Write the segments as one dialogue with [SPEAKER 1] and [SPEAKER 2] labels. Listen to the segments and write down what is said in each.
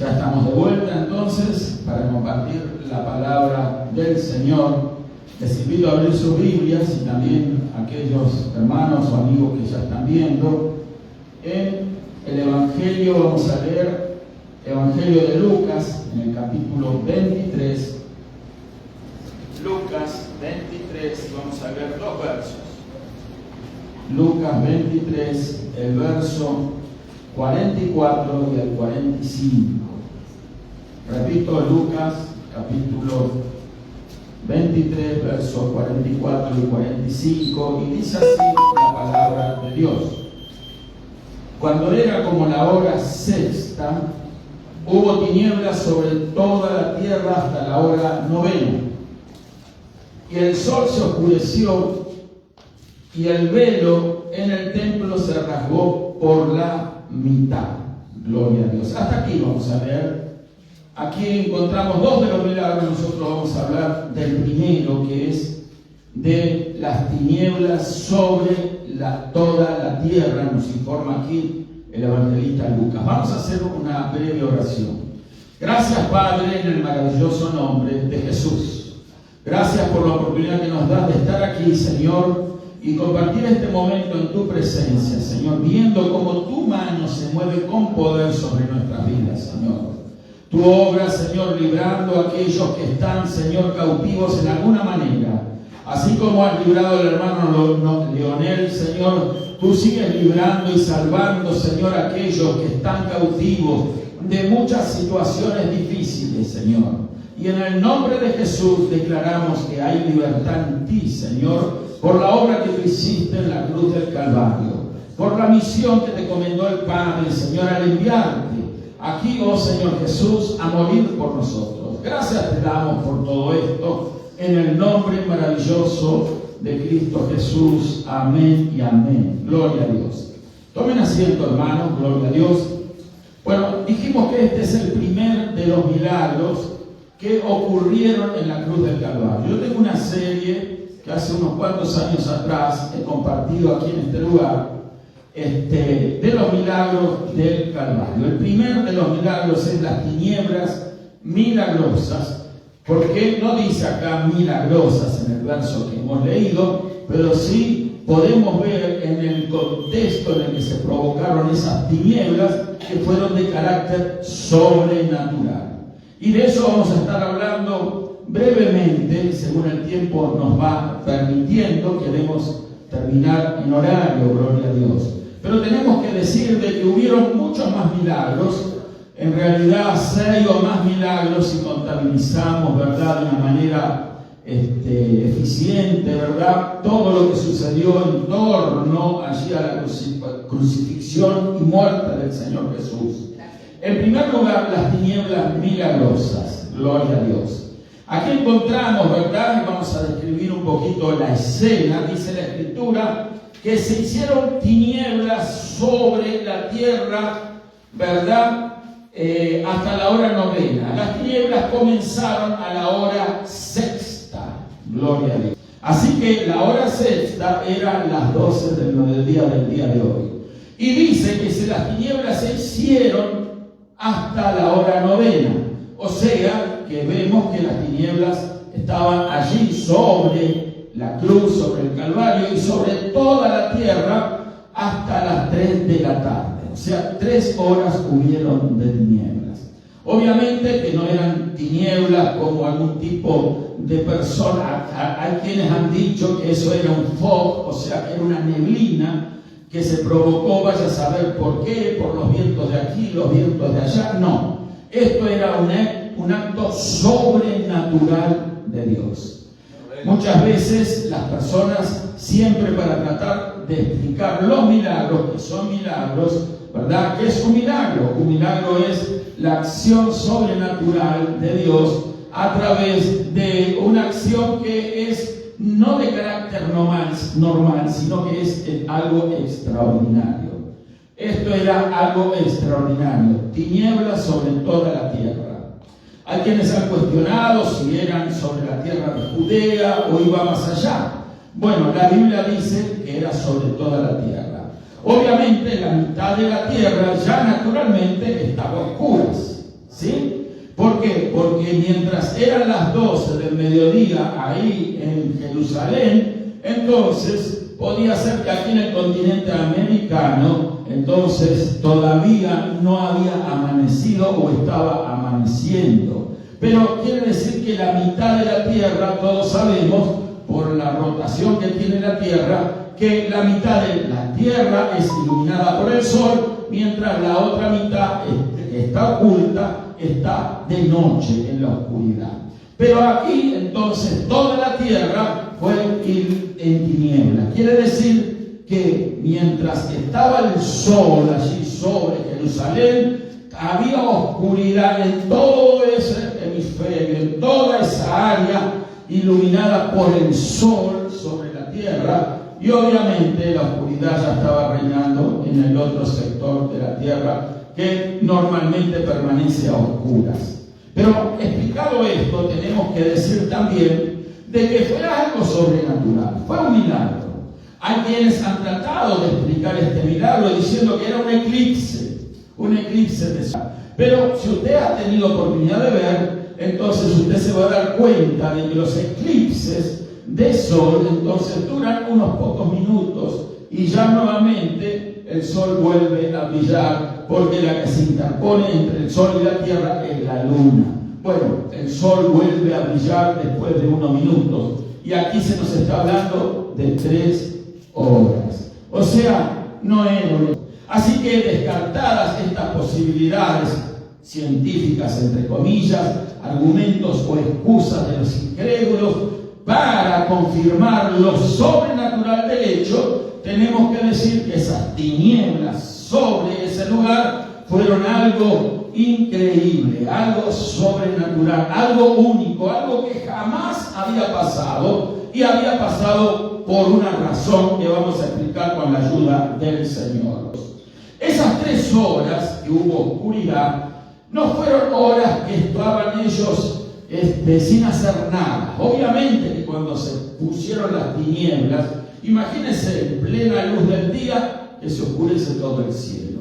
[SPEAKER 1] Ya estamos de vuelta entonces para compartir la palabra del Señor. Les invito a abrir sus Biblias y también a aquellos hermanos o amigos que ya están viendo. En el Evangelio vamos a leer Evangelio de Lucas en el capítulo 23. Lucas 23, vamos a ver dos versos. Lucas 23, el verso 44 y el 45. Repito, Lucas capítulo 23, versos 44 y 45, y dice así la palabra de Dios. Cuando era como la hora sexta, hubo tinieblas sobre toda la tierra hasta la hora novena, y el sol se oscureció, y el velo en el templo se rasgó por la mitad. Gloria a Dios. Hasta aquí vamos a leer. Aquí encontramos dos de los milagros. Nosotros vamos a hablar del primero, que es de las tinieblas sobre toda la tierra. Nos informa aquí el evangelista Lucas. Vamos a hacer una breve oración. Gracias, Padre, en el maravilloso nombre de Jesús. Gracias por la oportunidad que nos das de estar aquí, Señor, y compartir este momento en tu presencia, Señor, viendo cómo tu mano se mueve con poder sobre nuestras vidas, Señor. Tu obra, Señor, librando a aquellos que están, Señor, cautivos en alguna manera. Así como has librado al hermano Leonel, Señor, tú sigues librando y salvando, Señor, a aquellos que están cautivos de muchas situaciones difíciles, Señor. Y en el nombre de Jesús declaramos que hay libertad en ti, Señor, por la obra que tú hiciste en la cruz del Calvario, por la misión que te encomendó el Padre, Señor, al enviarte aquí, oh Señor Jesús, a morir por nosotros. Gracias te damos por todo esto, en el nombre maravilloso de Cristo Jesús. Amén y amén. Gloria a Dios. Tomen asiento, hermanos, gloria a Dios. Bueno, dijimos que este es el primer de los milagros que ocurrieron en la cruz del Calvario. Yo tengo una serie que hace unos cuantos años atrás he compartido aquí en este lugar, de los milagros del Calvario. El primero de los milagros es las tinieblas milagrosas, porque no dice acá milagrosas en el verso que hemos leído, pero sí podemos ver en el contexto en el que se provocaron esas tinieblas, que fueron de carácter sobrenatural. Y de eso vamos a estar hablando brevemente, según el tiempo nos va permitiendo. Queremos terminar en horario, gloria a Dios. Pero tenemos que decir de que hubieron muchos más milagros, en realidad 6 o más milagros si contabilizamos, ¿verdad?, de una manera eficiente, ¿verdad?, todo lo que sucedió en torno allí a la crucifixión y muerte del Señor Jesús. En primer lugar, las tinieblas milagrosas, gloria a Dios. Aquí encontramos, ¿verdad?, y vamos a describir un poquito la escena. Dice la Escritura que se hicieron tinieblas sobre la tierra, ¿verdad?, hasta la hora novena. Las tinieblas comenzaron a la hora sexta, gloria a Dios. Así que la hora sexta era las 12 del mediodía del día de hoy. Y dice que las tinieblas se hicieron hasta la hora novena. O sea, que vemos que las tinieblas estaban allí sobre la cruz, sobre el Calvario y sobre toda la tierra hasta las 3 de la tarde. O sea, 3 horas hubieron de tinieblas. Obviamente que no eran tinieblas como algún tipo de persona. Hay quienes han dicho que eso era un fog, o sea, que era una neblina que se provocó, vaya a saber por qué, por los vientos de aquí, los vientos de allá. No, esto era un acto sobrenatural de Dios. Muchas veces las personas, siempre para tratar de explicar los milagros, que son milagros, ¿verdad?, ¿qué es un milagro? Un milagro es la acción sobrenatural de Dios a través de una acción que es no de carácter normal, sino que es algo extraordinario. Esto era algo extraordinario, tinieblas sobre toda la tierra. Hay quienes han cuestionado si eran sobre la tierra de Judea o iba más allá. Bueno, la Biblia dice que era sobre toda la tierra. Obviamente la mitad de la tierra ya naturalmente estaba a oscuras. ¿Por qué? Porque mientras eran las 12 del mediodía ahí en Jerusalén, entonces podía ser que aquí en el continente americano, entonces todavía no había amanecido o estaba amaneciendo. Pero quiere decir que la mitad de la Tierra, todos sabemos, por la rotación que tiene la Tierra, que la mitad de la Tierra es iluminada por el Sol, mientras la otra mitad está oculta, está de noche en la oscuridad. Pero aquí entonces toda la Tierra fue en tinieblas. Quiere decir que mientras estaba el Sol allí sobre Jerusalén, había oscuridad en todo ese hemisferio, en toda esa área iluminada por el Sol sobre la Tierra. Y obviamente la oscuridad ya estaba reinando en el otro sector de la Tierra, que normalmente permanece a oscuras. Pero explicado esto, tenemos que decir también de que fue algo sobrenatural, fue un milagro. Hay quienes han tratado de explicar este milagro diciendo que era un eclipse de sol. Pero si usted ha tenido oportunidad de ver, entonces usted se va a dar cuenta de que los eclipses de sol entonces duran unos pocos minutos y ya nuevamente el sol vuelve a brillar, porque la que se interpone entre el sol y la tierra es la luna. Bueno, el sol vuelve a brillar después de unos minutos y aquí se nos está hablando de 3 horas. O sea, no es. Así que descartadas estas posibilidades científicas, entre comillas, argumentos o excusas de los incrédulos, para confirmar lo sobrenatural del hecho, tenemos que decir que esas tinieblas sobre ese lugar fueron algo increíble, algo sobrenatural, algo único, algo que jamás había pasado y había pasado por una razón que vamos a explicar con la ayuda del Señor. Esas 3 horas que hubo oscuridad no fueron horas que estaban ellos sin hacer nada. Obviamente que cuando se pusieron las tinieblas, imagínense en plena luz del día que se oscurece todo el cielo.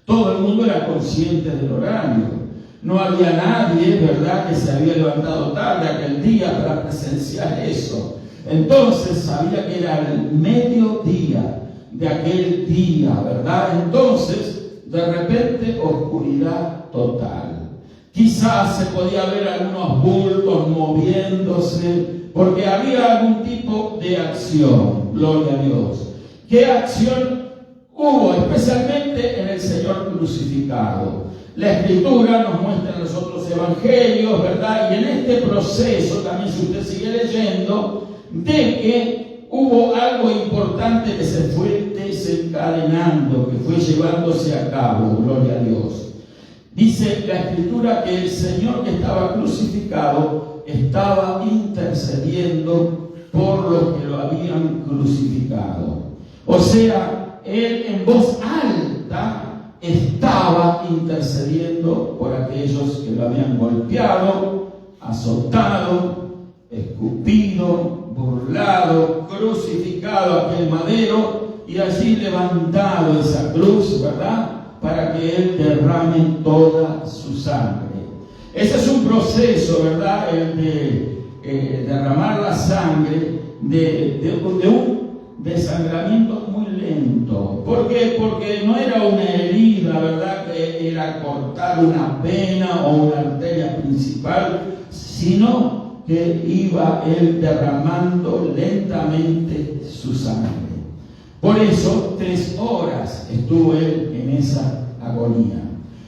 [SPEAKER 1] Todo el mundo era consciente del horario. No había nadie, ¿verdad?, que se había levantado tarde aquel día para presenciar eso. Entonces sabía que era el mediodía de aquel día, ¿verdad? Entonces, de repente, oscuridad total. Quizás se podía ver algunos bultos moviéndose, porque había algún tipo de acción, gloria a Dios. ¿Qué acción hubo? Especialmente en el Señor crucificado. La Escritura nos muestra en los otros evangelios, ¿verdad? Y en este proceso, también si usted sigue leyendo, de que hubo algo importante que se fue desencadenando, que fue llevándose a cabo, gloria a Dios. Dice la Escritura que el Señor que estaba crucificado estaba intercediendo por los que lo habían crucificado. O sea, Él en voz alta estaba intercediendo por aquellos que lo habían golpeado, azotado, escupido, burlado, crucificado a aquel madero y allí levantado esa cruz, ¿verdad?, para que Él derrame toda su sangre. Ese es un proceso, ¿verdad?, el de derramar la sangre de un desangramiento muy lento. ¿Por qué? Porque no era una herida, ¿verdad?, que era cortar una vena o una arteria principal, sino que iba Él derramando lentamente su sangre. Por eso 3 horas estuvo Él en esa agonía.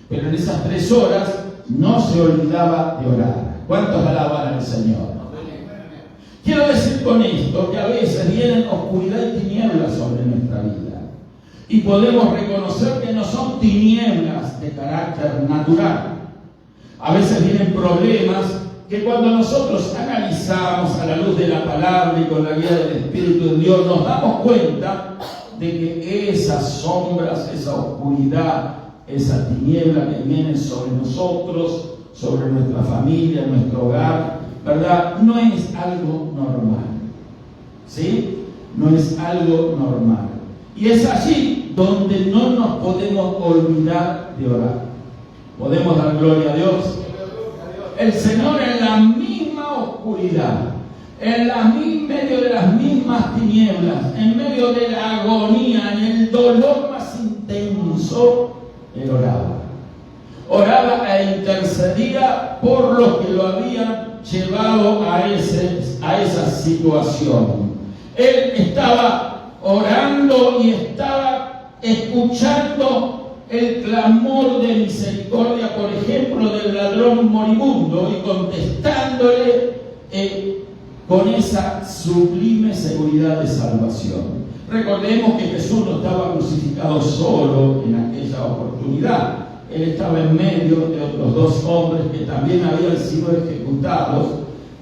[SPEAKER 1] Pero en esas 3 horas no se olvidaba de orar. ¿Cuántos alaban al Señor? Quiero decir con esto que a veces vienen oscuridad y tinieblas sobre nuestra vida. Y podemos reconocer que no son tinieblas de carácter natural. A veces vienen problemas que cuando nosotros analizamos a la luz de la palabra y con la guía del Espíritu de Dios, nos damos cuenta de que esas sombras, esa oscuridad, esa tiniebla que viene sobre nosotros, sobre nuestra familia, nuestro hogar, ¿verdad?, no es algo normal. ¿Sí? No es algo normal. Y es allí donde no nos podemos olvidar de orar. ¿Podemos dar gloria a Dios? el Señor en la misma oscuridad, en medio de las mismas tinieblas, en medio de la agonía, en el dolor más intenso, Él oraba. Oraba e intercedía por los que lo habían llevado a esa situación. Él estaba orando y estaba escuchando el clamor de misericordia, por ejemplo, del ladrón moribundo, y contestándole con esa sublime seguridad de salvación. Recordemos que Jesús no estaba crucificado solo en aquella oportunidad. Él estaba en medio de otros dos hombres que también habían sido ejecutados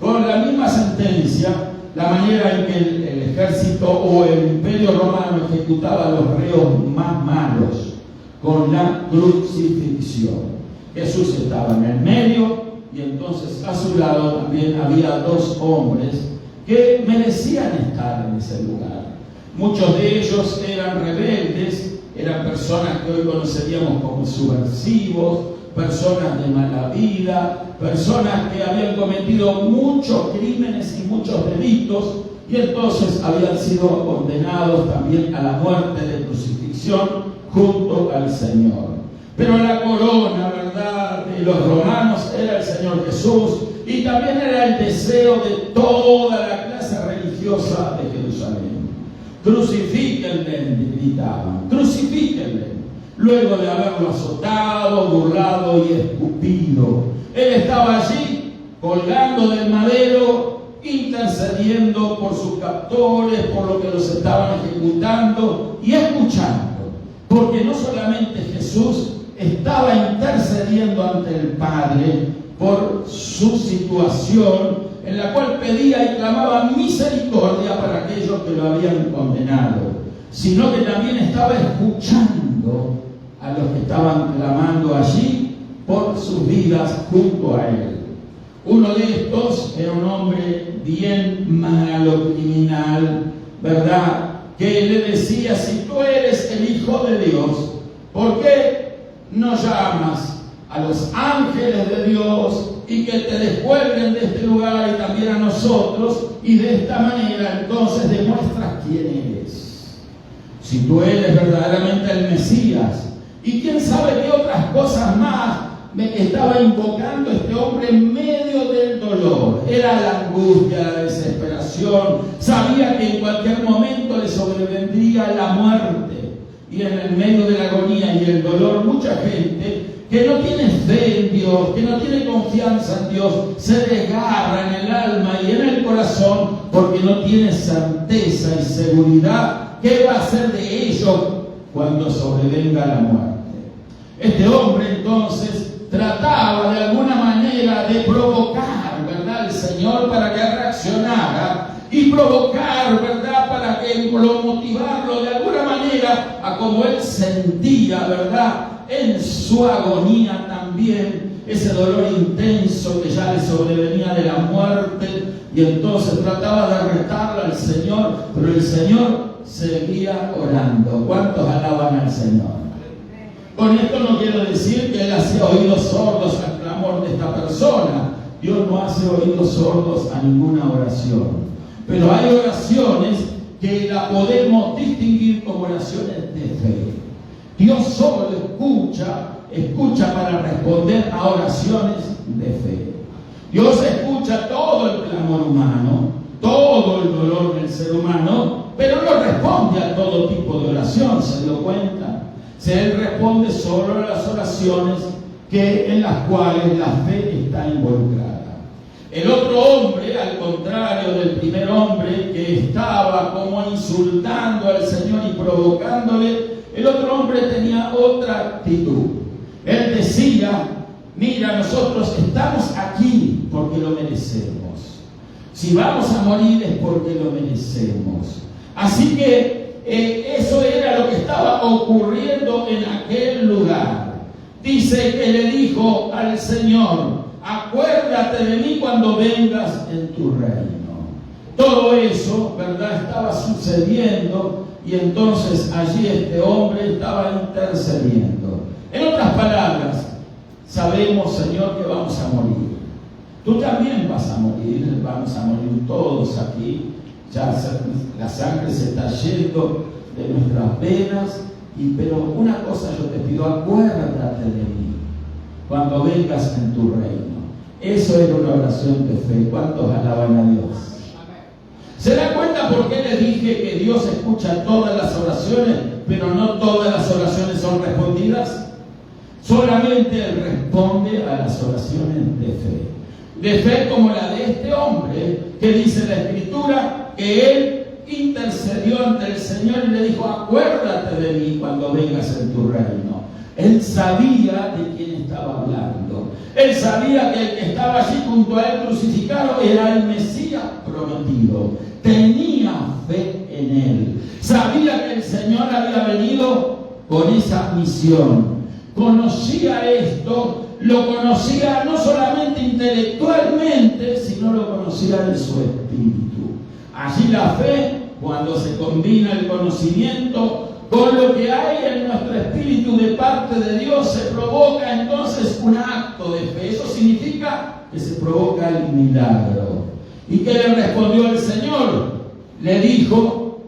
[SPEAKER 1] con la misma sentencia, la manera en que el ejército o el imperio romano ejecutaba a los reos más malos, con la crucifixión. Jesús estaba en el medio, y entonces a su lado también había dos hombres que merecían estar en ese lugar. Muchos de ellos eran rebeldes, eran personas que hoy conoceríamos como subversivos, personas de mala vida, personas que habían cometido muchos crímenes y muchos delitos, y entonces habían sido condenados también a la muerte de crucifixión junto al Señor. Pero la corona, ¿verdad?, de los romanos era el Señor Jesús, y también era el deseo de toda la clase religiosa de Jerusalén. Crucifíquenle, gritaban, crucifíquenle. Luego de haberlo azotado, burlado y escupido, Él estaba allí, colgando del madero, intercediendo por sus captores, por lo que los estaban ejecutando, y escuchando, porque no solamente Jesús estaba intercediendo ante el Padre por su situación, en la cual pedía y clamaba misericordia para aquellos que lo habían condenado, sino que también estaba escuchando a los que estaban clamando allí por sus vidas junto a Él. Uno de estos era un hombre bien malo, criminal, ¿verdad?, que le decía: si tú eres el Hijo de Dios, ¿por qué no llamas a los ángeles de Dios y que te descuelguen de este lugar y también a nosotros? Y de esta manera entonces demuestras quién eres. Si tú eres verdaderamente el Mesías. Y quién sabe qué otras cosas más me estaba invocando este hombre en medio del dolor. Era la angustia, la desesperación. Sabía que en cualquier momento le sobrevendría la muerte. Y en el medio de la agonía y el dolor, mucha gente que no tiene fe en Dios, que no tiene confianza en Dios, se desgarra en el alma y en el corazón porque no tiene certeza y seguridad qué va a hacer de ellos cuando sobrevenga la muerte. Este hombre entonces trataba de alguna manera de provocar, ¿verdad?, al Señor para que reaccionara, y provocar, ¿verdad?, para que lo motivarlo de alguna manera a como él sentía, ¿verdad?, en su agonía también, ese dolor intenso que ya le sobrevenía de la muerte, y entonces trataba de retarle al Señor, pero el Señor seguía orando. ¿Cuántos alaban al Señor? Con esto no quiero decir que Él hacía oídos sordos al clamor de esta persona. Dios no hace oídos sordos a ninguna oración, pero hay oraciones que la podemos distinguir como oraciones de fe. Dios solo escucha para responder a oraciones de fe. Dios escucha todo el clamor humano, todo el dolor del ser humano, pero no responde a todo tipo de oración. ¿Se dio cuenta? Él responde solo a las oraciones en las cuales la fe está involucrada. El otro hombre, al contrario del primer hombre que estaba como insultando al Señor y provocándole, el otro hombre tenía otra actitud. Él decía: mira, nosotros estamos aquí porque lo merecemos. Si vamos a morir es porque lo merecemos. Así que eso era lo que estaba ocurriendo en aquel lugar. Dice que le dijo al Señor: acuérdate de mí cuando vengas en tu reino. Todo eso, ¿verdad?, estaba sucediendo, y entonces allí este hombre estaba intercediendo. En otras palabras, sabemos, Señor, que vamos a morir. Tú también vas a morir, vamos a morir todos aquí. Ya la sangre se está yendo de nuestras venas, pero una cosa yo te pido, acuérdate de mí cuando vengas en tu reino. Eso era una oración de fe. ¿Cuántos alaban a Dios? ¿Se da cuenta por qué les dije que Dios escucha todas las oraciones, pero no todas las oraciones son respondidas? Solamente Él responde a las oraciones de fe. De fe como la de este hombre, que dice la Escritura, que él intercedió ante el Señor y le dijo, acuérdate de mí cuando vengas en tu reino. Él sabía de quién estaba hablando. Él sabía que el que estaba allí junto a él crucificado era el Mesías prometido. Tenía fe en él. Sabía que el Señor había venido con esa misión. Conocía esto, lo conocía no solamente intelectualmente, sino lo conocía en su espíritu. Allí la fe, cuando se combina el conocimiento con lo que hay en nuestro espíritu de parte de Dios, se provoca entonces un acto de fe. Eso significa que se provoca el milagro. ¿Y qué le respondió el Señor? Le dijo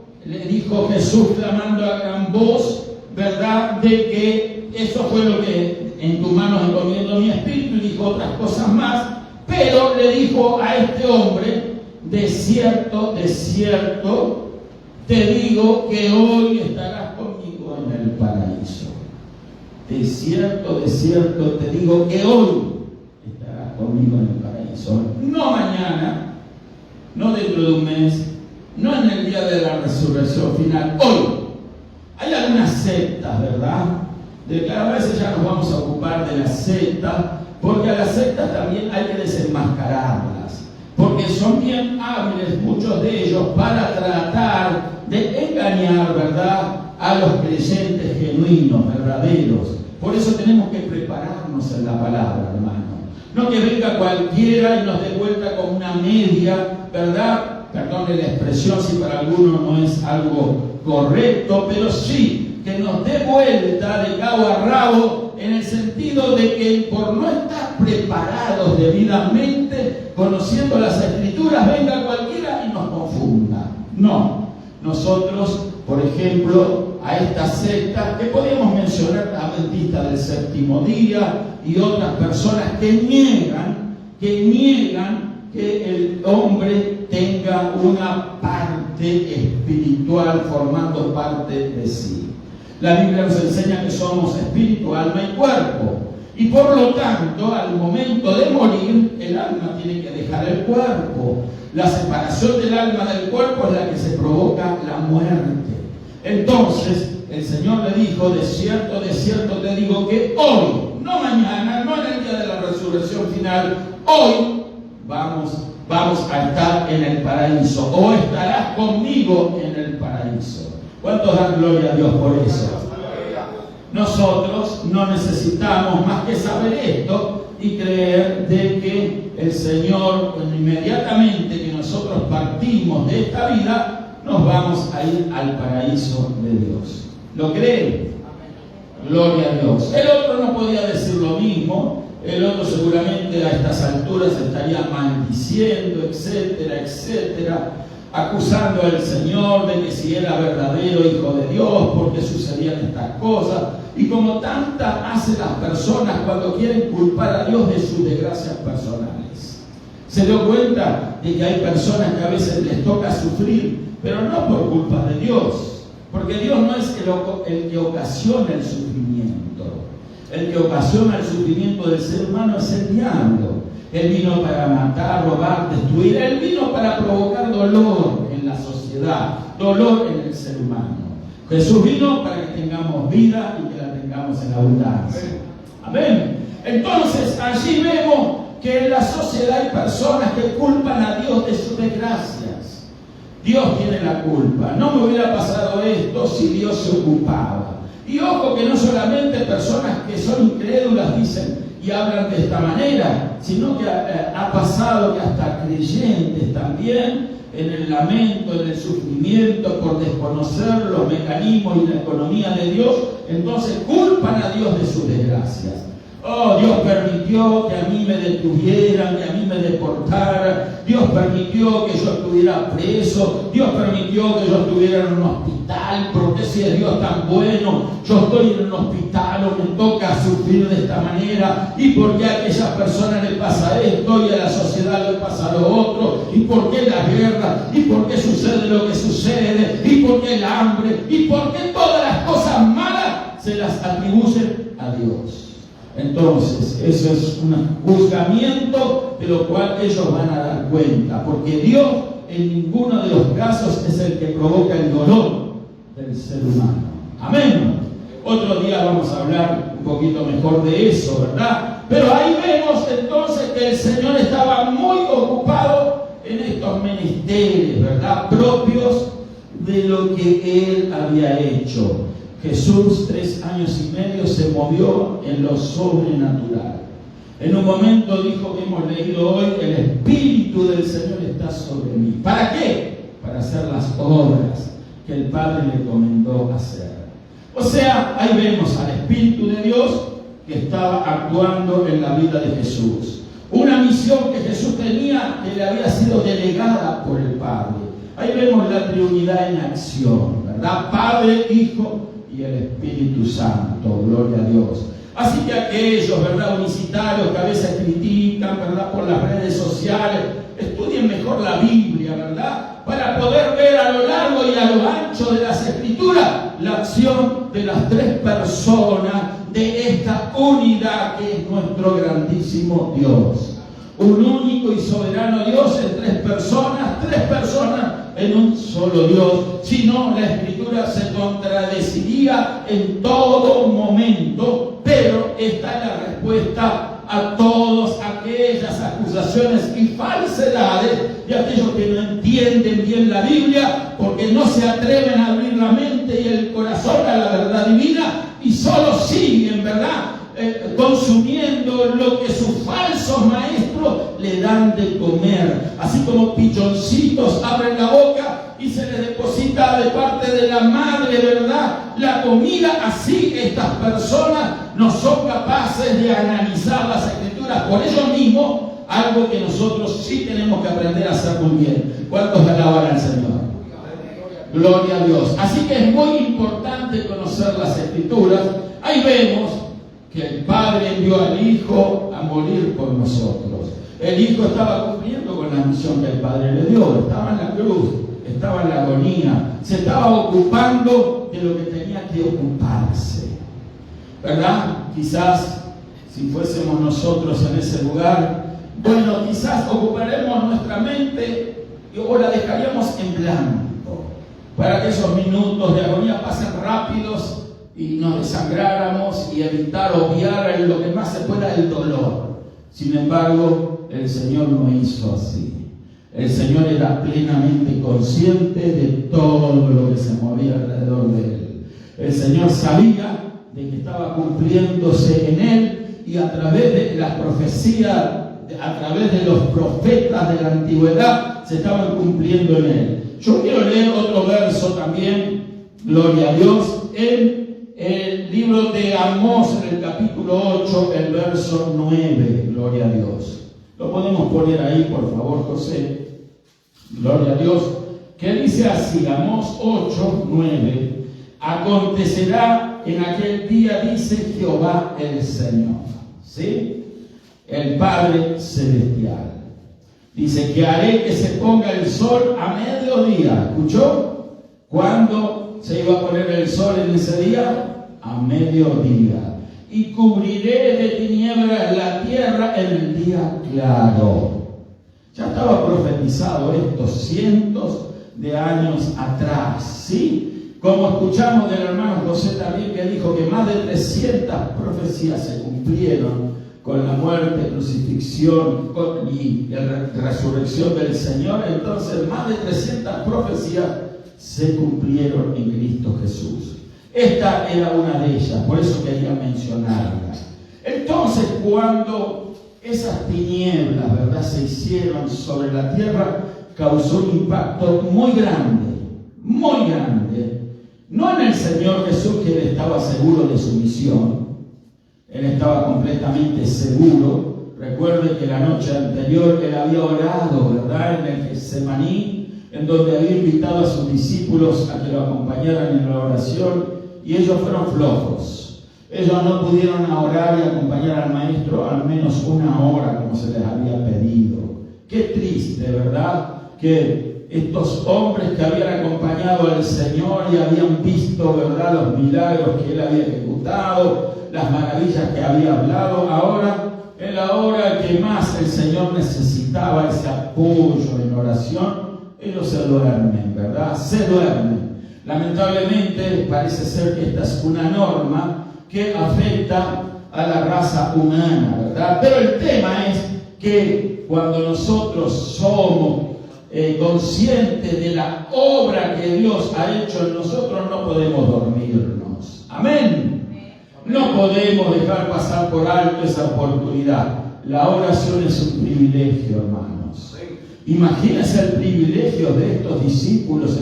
[SPEAKER 1] Jesús clamando a gran voz, ¿verdad?, de que eso fue lo que en tus manos encomiendo mi espíritu, y dijo otras cosas más, pero le dijo a este hombre, de cierto, te digo que hoy estarás conmigo en el paraíso. De cierto, te digo que hoy estarás conmigo en el paraíso. No mañana, no dentro de un mes, no en el día de la resurrección final, hoy. Hay algunas sectas, ¿verdad? A veces ya nos vamos a ocupar de las sectas, porque a las sectas también hay que desenmascararlas, porque son bien hábiles muchos de ellos para tratar de engañar, ¿verdad?, a los creyentes genuinos, verdaderos. Por eso tenemos que prepararnos en la palabra, hermano. No que venga cualquiera y nos dé vuelta con una media, ¿verdad? Perdone la expresión si para alguno no es algo correcto, pero sí que nos dé vuelta de cabo a rabo, en el sentido de que por no estar preparados debidamente, conociendo las Escrituras, venga cualquiera y nos confunda. No, nosotros, por ejemplo, a esta secta, que podríamos mencionar la Adventista del Séptimo Día y otras personas que niegan que el hombre tenga una parte espiritual formando parte de sí. La Biblia nos enseña que somos espíritu, alma y cuerpo. Y por lo tanto, al momento de morir, el alma tiene que dejar el cuerpo. La separación del alma del cuerpo es la que se provoca la muerte. Entonces, el Señor le dijo, de cierto te digo que hoy, no mañana, no en el día de la resurrección final, hoy vamos a estar en el paraíso, o estarás conmigo en el paraíso. ¿Cuántos dan gloria a Dios por eso? Nosotros no necesitamos más que saber esto y creer de que el Señor, inmediatamente que nosotros partimos de esta vida, nos vamos a ir al paraíso de Dios. ¿Lo creen? Gloria a Dios. El otro no podía decir lo mismo. El otro seguramente a estas alturas estaría maldiciendo, etcétera, etcétera, acusando al Señor de que si era verdadero hijo de Dios, porque sucedían estas cosas. Y como tanta hacen las personas cuando quieren culpar a Dios de sus desgracias personales. Se dio cuenta de que hay personas que a veces les toca sufrir, pero no por culpa de Dios, porque Dios no es el que ocasiona el sufrimiento. El que ocasiona el sufrimiento del ser humano es el diablo. Él vino para matar, robar, destruir. Él vino para provocar dolor en la sociedad, dolor en el ser humano. Jesús vino para que tengamos vida y que la tengamos en abundancia. Amén. Entonces, allí vemos que en la sociedad hay personas que culpan a Dios de sus desgracias. Dios tiene la culpa. No me hubiera pasado esto si Dios se ocupaba. Y ojo que no solamente personas que son incrédulas dicen y hablan de esta manera, sino que ha pasado que hasta creyentes también, en el lamento, en el sufrimiento, por desconocer los mecanismos y la economía de Dios, entonces culpan a Dios de sus desgracias. Oh, Dios permitió que a mí me detuvieran, que a mí me deportaran. Dios permitió que yo estuviera preso. Dios permitió que yo estuviera en un hospital. Porque si es Dios tan bueno, yo estoy en un hospital o me toca sufrir de esta manera. Y por qué a aquella persona le pasa esto y a la sociedad le pasa lo otro. Y por qué la guerra. Y por qué sucede lo que sucede. Y por qué el hambre. Y por qué todas las cosas malas se las atribuyen a Dios. Entonces, eso es un juzgamiento de lo cual ellos van a dar cuenta, porque Dios en ninguno de los casos es el que provoca el dolor del ser humano. Amén. Otro día vamos a hablar un poquito mejor de eso, ¿verdad? Pero ahí vemos entonces que el Señor estaba muy ocupado en estos menesteres, ¿verdad? Propios de lo que Él había hecho. Jesús, 3 años y medio, se movió en lo sobrenatural. En un momento dijo que hemos leído hoy, el Espíritu del Señor está sobre mí. ¿Para qué? Para hacer las obras que el Padre le encomendó hacer. O sea, ahí vemos al Espíritu de Dios que estaba actuando en la vida de Jesús. Una misión que Jesús tenía que le había sido delegada por el Padre. Ahí vemos la Trinidad en acción, ¿verdad? Padre, Hijo y el Espíritu Santo, gloria a Dios. Así que aquellos, ¿verdad?, unicitarios que a veces critican, ¿verdad?, por las redes sociales, estudien mejor la Biblia, ¿verdad?, para poder ver a lo largo y a lo ancho de las Escrituras la acción de las 3 personas de esta unidad que es nuestro grandísimo Dios. Un único y soberano Dios en 3 personas en un solo Dios. Si no, la Escritura se contradeciría en todo momento, pero esta es la respuesta a todas aquellas acusaciones y falsedades de aquellos que no entienden bien la Biblia, porque no se atreven a abrir la mente y el corazón a la verdad divina y solo siguen, ¿verdad?, consumiendo lo que sus falsos maestros le dan de comer. Así como pichoncitos abren la boca y se les deposita de parte de la madre, ¿verdad?, la comida, así estas personas no son capaces de analizar las Escrituras por ellos mismos, algo que nosotros sí tenemos que aprender a hacer muy bien. ¿Cuántos alaban al Señor? Gloria a Dios. Así que es muy importante conocer las Escrituras. Ahí vemos que el Padre envió al Hijo a morir por nosotros. El Hijo estaba cumpliendo con la misión que el Padre le dio. Estaba en la cruz, estaba en la agonía, se estaba ocupando de lo que tenía que ocuparse, ¿verdad? Quizás si fuésemos nosotros en ese lugar, bueno, quizás ocuparemos nuestra mente o la dejaríamos en blanco para que esos minutos de agonía pasen rápidos y nos desangráramos y evitar obviar en lo que más se pueda el dolor. Sin embargo, el Señor no hizo así. El Señor era plenamente consciente de todo lo que se movía alrededor de Él. El Señor sabía de que estaba cumpliéndose en Él y a través de las profecías, a través de los profetas de la antigüedad, se estaban cumpliendo en Él. Yo quiero leer otro verso también, gloria a Dios, en el libro de Amós, en el capítulo 8, el verso 9, gloria a Dios. Lo podemos poner ahí, por favor, José. Gloria a Dios. Que dice así, Amós 8, 9. Acontecerá en aquel día, dice Jehová el Señor, ¿sí?, el Padre Celestial. Dice que haré que se ponga el sol a mediodía. ¿Escuchó? ¿Cuándo se iba a poner el sol en ese día? A mediodía. Y cubriré de tinieblas la tierra en el día claro. Ya estaba profetizado esto cientos de años atrás, ¿sí? Como escuchamos del hermano José también, que dijo que más de 300 profecías se cumplieron con la muerte, crucifixión y la resurrección del Señor. Entonces más de 300 profecías se cumplieron en Cristo Jesús. Esta era una de ellas, por eso quería mencionarla. Entonces, cuando esas tinieblas, ¿verdad?, se hicieron sobre la tierra, causó un impacto muy grande, muy grande. No en el Señor Jesús, que él estaba seguro de su misión, Él estaba completamente seguro. Recuerde que la noche anterior él había orado, ¿verdad?, en el Getsemaní, en donde había invitado a sus discípulos a que lo acompañaran en la oración, y ellos fueron flojos. Ellos no pudieron orar y acompañar al Maestro al menos una hora como se les había pedido. Qué triste, ¿verdad?, que estos hombres que habían acompañado al Señor y habían visto, ¿verdad?, los milagros que Él había ejecutado, las maravillas que había hablado, ahora, en la hora que más el Señor necesitaba ese apoyo en oración, ellos se duermen, ¿verdad? Se duermen. Lamentablemente parece ser que esta es una norma que afecta a la raza humana, ¿verdad? Pero el tema es que cuando nosotros somos conscientes de la obra que Dios ha hecho en nosotros, no podemos dormirnos. Amén. No podemos dejar pasar por alto esa oportunidad. La oración es un privilegio, hermanos. Imagínense el privilegio de estos discípulos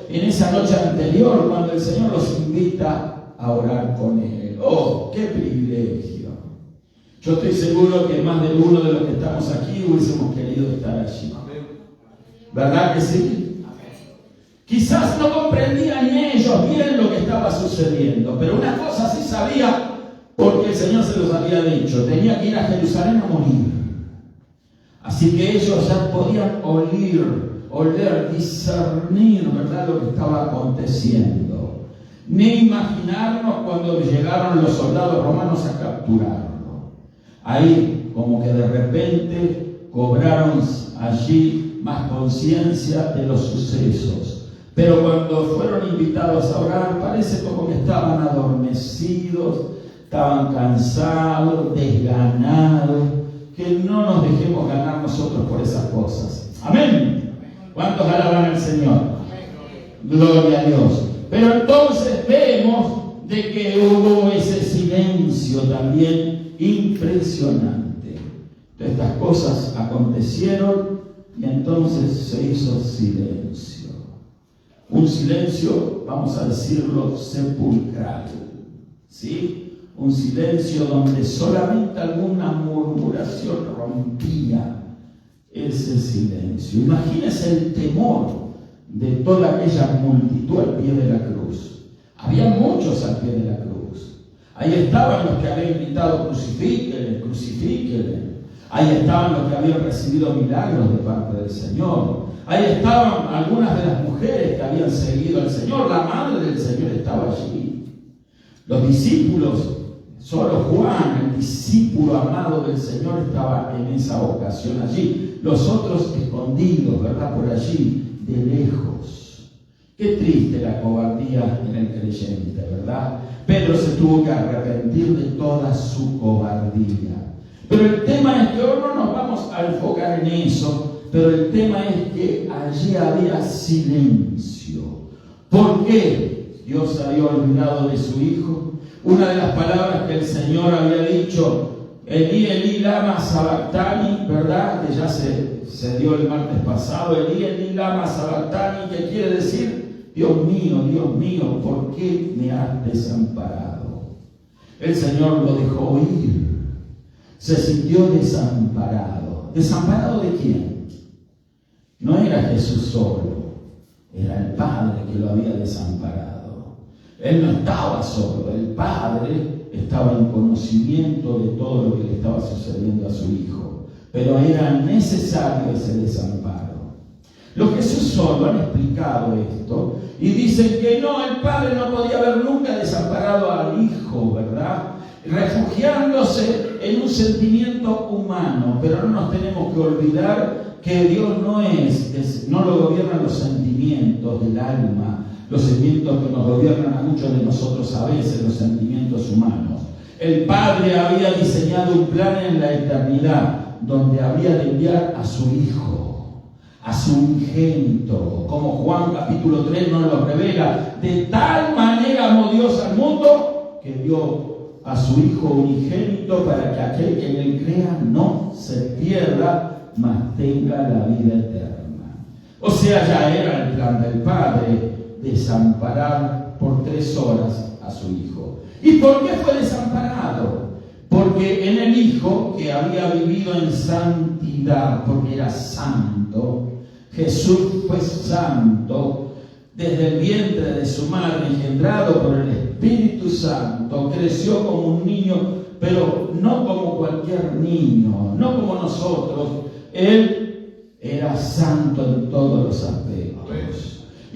[SPEAKER 1] en esa noche anterior, cuando el Señor los invita a orar con Él. ¡Oh, qué privilegio! Yo estoy seguro que más de uno de los que estamos aquí hubiésemos querido estar allí. ¿Verdad que sí? Quizás no comprendían ellos bien lo que estaba sucediendo, pero una cosa sí sabía, porque el Señor se los había dicho: tenía que ir a Jerusalén a morir. Así que ellos ya podían oler, discernir, ¿verdad?, lo que estaba aconteciendo. Ni imaginarnos cuando llegaron los soldados romanos a capturarlo. Ahí, como que de repente, cobraron allí más conciencia de los sucesos. Pero cuando fueron invitados a orar, parece como que estaban adormecidos, estaban cansados, desganados. Que no nos dejemos ganar nosotros por esas cosas. Amén. ¿Cuántos alaban al Señor? Gloria a Dios. Pero entonces vemos de que hubo ese silencio también impresionante. Estas cosas acontecieron y entonces se hizo silencio. Un silencio, vamos a decirlo, sepulcral. ¿Sí? Un silencio donde solamente alguna murmuración rompía ese silencio. Imagínense el temor de toda aquella multitud al pie de la cruz. Había muchos al pie de la cruz. Ahí estaban los que habían gritado: crucifíquenle, crucifíquenle. Ahí estaban los que habían recibido milagros de parte del Señor. Ahí estaban algunas de las mujeres que habían seguido al Señor. La madre del Señor estaba allí. Los discípulos, solo Juan, el discípulo amado del Señor, estaba en esa ocasión allí. Los otros escondidos, ¿verdad?, por allí, de lejos. Qué triste la cobardía en el creyente, ¿verdad? Pedro se tuvo que arrepentir de toda su cobardía. Pero el tema es que hoy no nos vamos a enfocar en eso, pero el tema es que allí había silencio. ¿Por qué? Dios había olvidado de su Hijo. Una de las palabras que el Señor había dicho: Elí, Elí, lama sabactani, ¿verdad?, que ya se dio el martes pasado. Elí, Elí, lama sabactani, que quiere decir: Dios mío, ¿por qué me has desamparado? El Señor lo dejó oír. Se sintió desamparado. ¿Desamparado de quién? No era Jesús solo, era el Padre que lo había desamparado. Él no estaba solo, el Padre estaba en conocimiento de todo lo que le estaba sucediendo a su Hijo. Pero era necesario ese desamparo. Los Jesús solo han explicado esto y dicen que no, el Padre no podía haber nunca desamparado al Hijo, ¿verdad?, refugiándose en un sentimiento humano. Pero no nos tenemos que olvidar que Dios no lo gobiernan los sentimientos del alma, los sentimientos que nos gobiernan a muchos de nosotros a veces, los sentimientos humanos. El Padre había diseñado un plan en la eternidad donde había de enviar a su Hijo, a su unigénito, como Juan capítulo 3 nos lo revela. De tal manera amó Dios al mundo que dio a su Hijo unigénito para que aquel que en él crea no se pierda, mas tenga la vida eterna. O sea, ya era el plan del Padre desamparar por 3 horas a su Hijo. ¿Y por qué fue desamparado? Porque en el Hijo, que había vivido en santidad, porque era santo, Jesús fue santo, desde el vientre de su madre, engendrado por el Espíritu Santo, creció como un niño, pero no como cualquier niño, no como nosotros. Él era santo en todos los aspectos.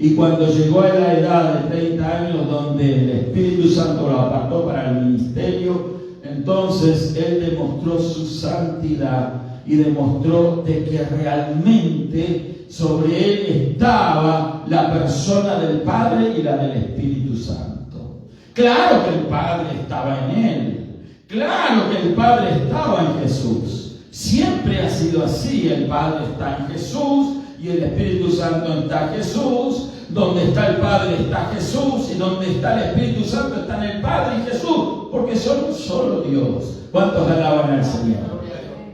[SPEAKER 1] Y cuando llegó a la edad de 30 años, donde el Espíritu Santo lo apartó para el ministerio, entonces Él demostró su santidad y demostró de que realmente sobre Él estaba la persona del Padre y la del Espíritu Santo. Claro que el Padre estaba en Él. Claro que el Padre estaba en Jesús. Siempre ha sido así. El Padre está en Jesús y el Espíritu Santo está en Jesús. Donde está el Padre está Jesús, y donde está el Espíritu Santo está en el Padre y Jesús, porque son un solo Dios. ¿Cuántos alaban al Señor?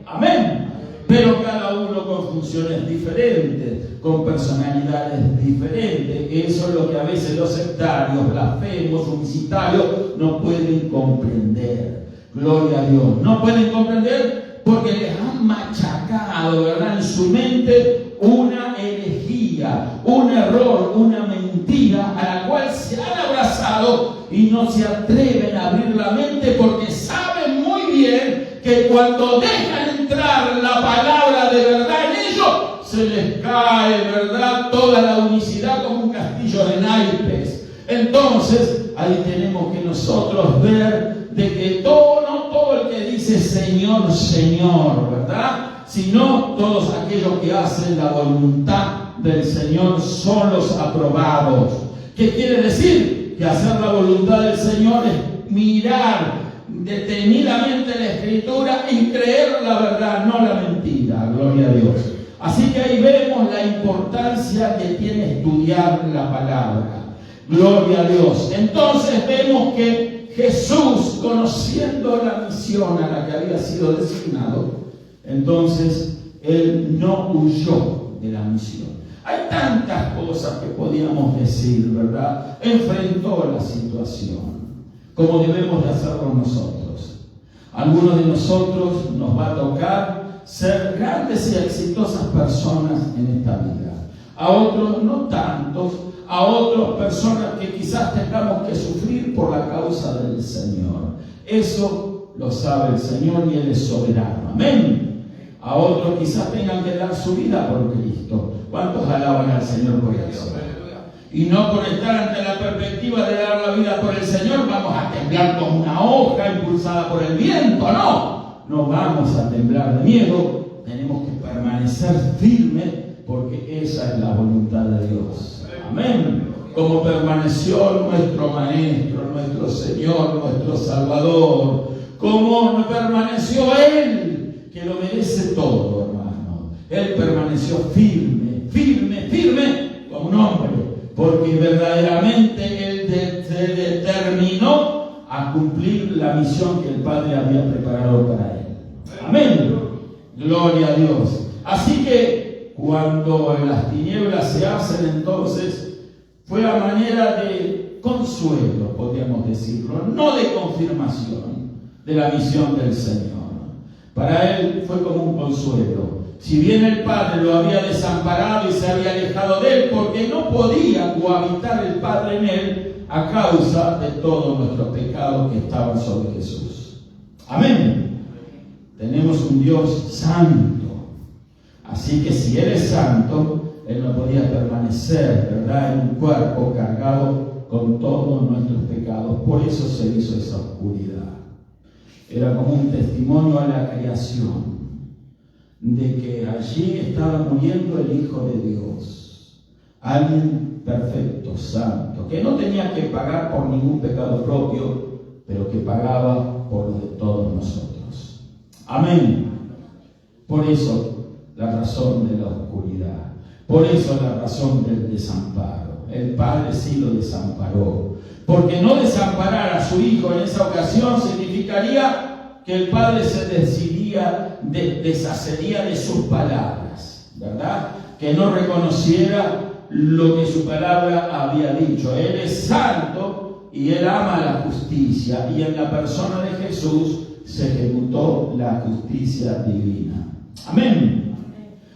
[SPEAKER 1] Amén. Pero cada uno con funciones diferentes, con personalidades diferentes. Eso es lo que a veces los sectarios, blasfemos, publicitarios no pueden comprender. Gloria a Dios. No pueden comprender porque les han machacado, ¿verdad?, en su mente una herejía, un error, una mentira a la cual se han abrazado y no se atreven a abrir la mente porque saben muy bien que cuando dejan entrar la palabra de verdad en ellos, se les cae, ¿verdad?, toda la unicidad como un castillo de naipes. Entonces, ahí tenemos que nosotros ver de que no todo el que dice Señor, Señor, ¿verdad?, sino todos aquellos que hacen la voluntad del Señor son los aprobados. ¿Qué quiere decir? Que hacer la voluntad del Señor es mirar detenidamente la Escritura y creer la verdad, no la mentira. Gloria a Dios. Así que ahí vemos la importancia que tiene estudiar la palabra. Gloria a Dios. Entonces vemos que Jesús, conociendo la misión a la que había sido designado, entonces Él no huyó de la misión. Hay tantas cosas que podíamos decir, ¿verdad? Enfrentó la situación, como debemos de hacerlo nosotros. Algunos de nosotros nos va a tocar ser grandes y exitosas personas en esta vida. A otros no tantos, a otras personas que quizás tengamos que sufrir por la causa del Señor. Eso lo sabe el Señor y Él es soberano. Amén. A otros quizás tengan que dar su vida por Cristo. ¿Cuántos alaban al Señor por eso? Y no por estar ante la perspectiva de dar la vida por el Señor, vamos a temblar como una hoja impulsada por el viento. No vamos a temblar de miedo. Tenemos que permanecer firmes porque esa es la voluntad de Dios. Amén. Como permaneció nuestro Maestro, nuestro Señor, nuestro Salvador. Como permaneció Él, que lo merece todo, hermano. Él permaneció firme como un hombre, porque verdaderamente Él se determinó a cumplir la misión que el Padre había preparado para Él. Amén. Gloria a Dios. Así que cuando las tinieblas se hacen, entonces fue a manera de consuelo, podríamos decirlo, no de confirmación de la misión del Señor. Para Él fue como un consuelo. Si bien el Padre lo había desamparado y se había alejado de Él porque no podía cohabitar el Padre en Él a causa de todos nuestros pecados que estaban sobre Jesús. Amén. Tenemos un Dios santo. Así que si Él es santo, Él no podía permanecer, ¿verdad?, en un cuerpo cargado con todos nuestros pecados. Por eso se hizo esa oscuridad. Era como un testimonio a la creación de que allí estaba muriendo el Hijo de Dios, alguien perfecto, santo, que no tenía que pagar por ningún pecado propio, pero que pagaba por los de todos nosotros. Amén. Por eso la razón de la oscuridad, por eso la razón del desamparo. El Padre sí lo desamparó, porque no desamparar a su Hijo en esa ocasión significaría que el Padre se deshacería de sus palabras, ¿verdad? Que no reconociera lo que su palabra había dicho. Él es santo y él ama la justicia, y en la persona de Jesús se ejecutó la justicia divina. Amén.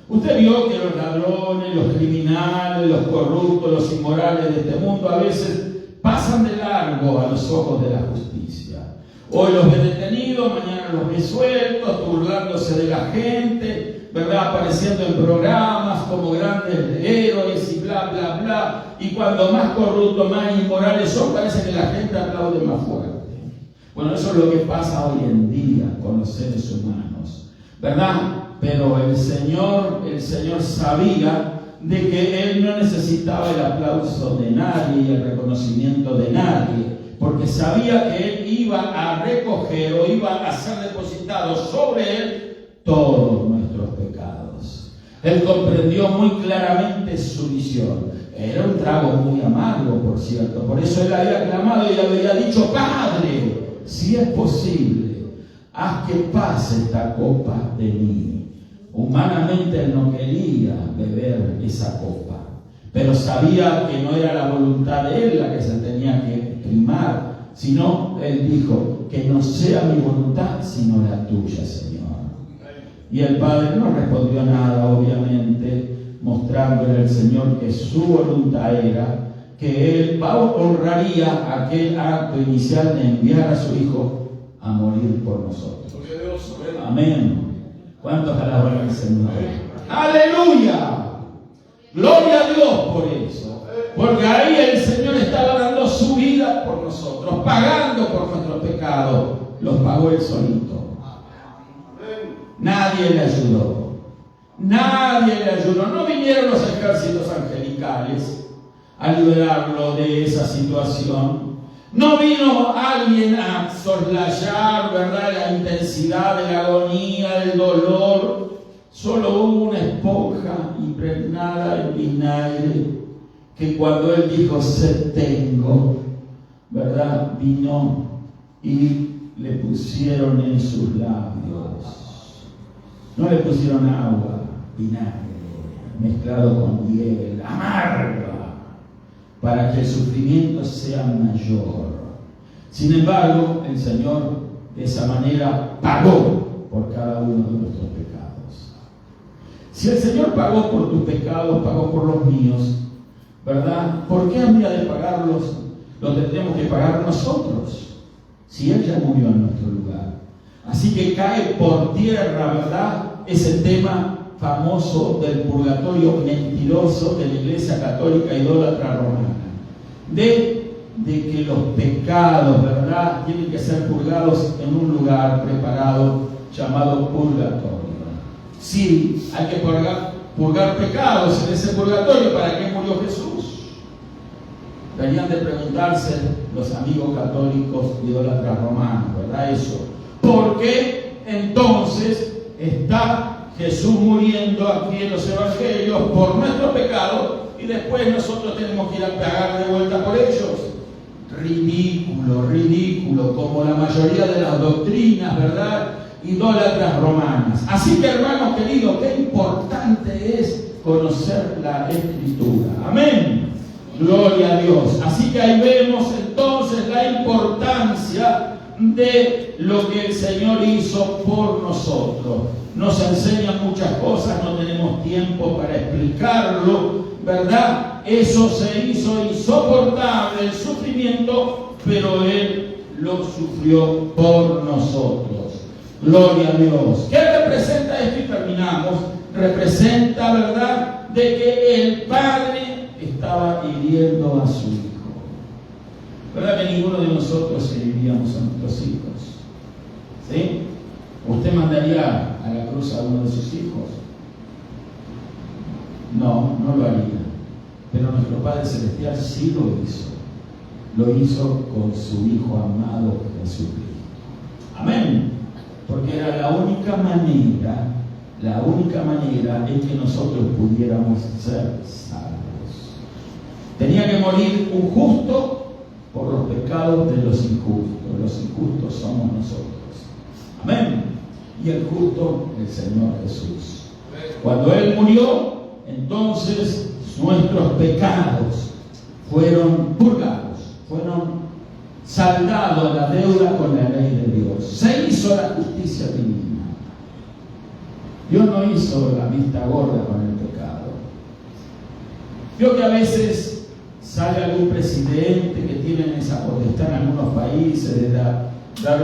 [SPEAKER 1] Usted vio que los ladrones, los criminales, los corruptos, los inmorales de este mundo a veces pasan de largo a los ojos de la justicia. Hoy los ve detenidos, mañana los ve sueltos, burlándose de la gente, ¿verdad? Apareciendo en programas como grandes héroes y bla, bla, bla. Y cuando más corruptos, más inmorales son, parece que la gente aplaude más fuerte. Bueno, eso es lo que pasa hoy en día con los seres humanos, ¿verdad? Pero el Señor sabía de que Él no necesitaba el aplauso de nadie y el reconocimiento de nadie, porque sabía que Él iba a recoger o iba a ser depositado sobre Él todos nuestros pecados. Él comprendió muy claramente su visión. Era un trago muy amargo, por cierto. Por eso Él había clamado y había dicho: Padre, si es posible, haz que pase esta copa de mí. Humanamente Él no quería beber esa copa, pero sabía que no era la voluntad de Él la que se tenía que primar, sino Él dijo: que no sea mi voluntad sino la tuya, Señor. Y el Padre no respondió nada, obviamente, mostrándole al Señor que su voluntad era que Él honraría aquel acto inicial de enviar a su Hijo a morir por nosotros. Amén. ¿Cuántos alaban al Señor? ¡Aleluya! Gloria a Dios por eso. Porque ahí el Señor estaba dando su vida por nosotros, pagando por nuestros pecados. Los pagó Él solito. Nadie le ayudó. Nadie le ayudó. No vinieron los ejércitos angelicales a liberarlo de esa situación. No vino alguien a soslayar, ¿verdad?, la intensidad de la agonía, del dolor. Solo hubo una esponja impregnada en vinagre que cuando Él dijo: "Sed tengo", ¿verdad?, vino y le pusieron en sus labios. No le pusieron agua, vinagre mezclado con hiel, amarga, para que el sufrimiento sea mayor. Sin embargo, el Señor de esa manera pagó por cada uno de nuestros pecados. Si el Señor pagó por tus pecados, pagó por los míos, ¿verdad? ¿Por qué habría de pagarlos? Los tendremos que pagar nosotros, si Él ya murió en nuestro lugar. Así que cae por tierra, ¿verdad?, ese tema famoso del purgatorio mentiroso de la Iglesia Católica idólatra romana, de que los pecados, ¿verdad?, tienen que ser purgados en un lugar preparado llamado purgatorio. Sí, hay que purgar pecados en ese purgatorio. ¿Para qué murió Jesús? Venían de preguntarse los amigos católicos idólatras romanos, ¿verdad? Eso. ¿Por qué entonces está Jesús muriendo aquí en los evangelios por nuestros pecados y después nosotros tenemos que ir a pagar de vuelta por ellos? Ridículo, ridículo, como la mayoría de las doctrinas, ¿verdad?, idólatras romanas. Así que, hermanos queridos, qué importante es conocer la Escritura. Amén. Gloria a Dios. Así que ahí vemos entonces la importancia de lo que el Señor hizo por nosotros. Nos enseña muchas cosas, no tenemos tiempo para explicarlo, ¿verdad? Eso se hizo insoportable, el sufrimiento, pero Él lo sufrió por nosotros. Gloria a Dios. ¿Qué representa esto? Y terminamos. Representa, ¿verdad?, de que el Padre estaba hiriendo a su Hijo. ¿Verdad que ninguno de nosotros heriríamos a nuestros hijos? ¿Sí? ¿Usted mandaría a la cruz a uno de sus hijos? No, no lo haría. Pero nuestro Padre Celestial sí lo hizo. Lo hizo con su Hijo amado Jesucristo. Amén. Porque era la única manera en que nosotros pudiéramos ser salvos. Tenía que morir un justo por los pecados de los injustos. Los injustos somos nosotros. Amén. Y el justo, el Señor Jesús. Cuando Él murió, entonces nuestros pecados fueron purgados, fueron saldado la deuda con la ley de Dios. Se hizo la justicia divina. Dios no hizo la vista gorda con el pecado. Vio que a veces sale algún presidente que tiene esa potestad en algunos países de dar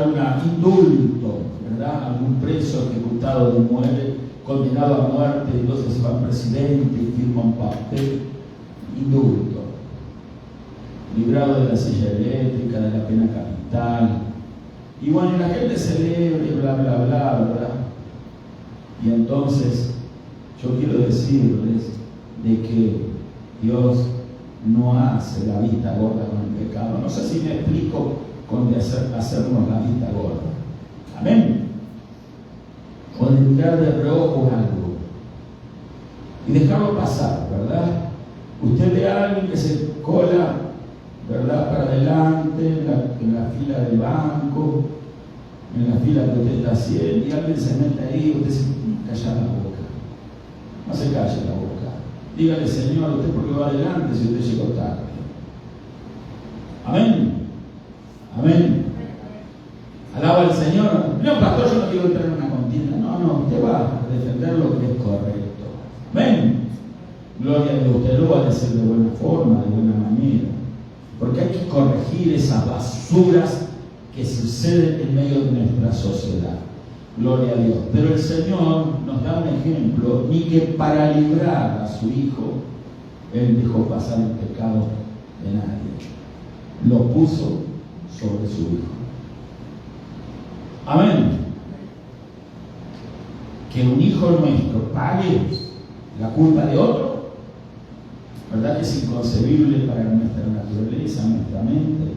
[SPEAKER 1] un indulto, ¿verdad? Algún preso ejecutado de muerte, condenado a muerte, entonces va al presidente y firma un papel, indulto, librado de la silla eléctrica, de la pena capital. Y bueno, y la gente celebra y bla, bla, bla, ¿verdad? Y entonces yo quiero decirles de que Dios no hace la vista gorda con el pecado. No sé si me explico con hacernos la vista gorda. Amén. O de mirar de reojo algo y dejarlo pasar, ¿verdad? Usted ve a alguien que se cola, ¿verdad?, para adelante en la fila del banco, en la fila que usted está haciendo, y alguien se mete ahí, usted se calla la boca. No se calle la boca. Dígale: Señor, ¿usted por qué va adelante si usted llegó tarde? Amén. Amén. Alaba al Señor. No, pastor, yo no quiero entrar en una contienda. No, usted va a defender lo que es correcto. Amén. Gloria a Dios. Usted lo va a decir de buena forma, de buena manera. Porque hay que corregir esas basuras que suceden en medio de nuestra sociedad. Gloria a Dios. Pero el Señor nos da un ejemplo, ni que para librar a su Hijo, Él dejó pasar el pecado de nadie. Lo puso sobre su Hijo. Amén. Que un hijo nuestro pague la culpa de otro, ¿verdad que es inconcebible para nuestra naturaleza, nuestra mente?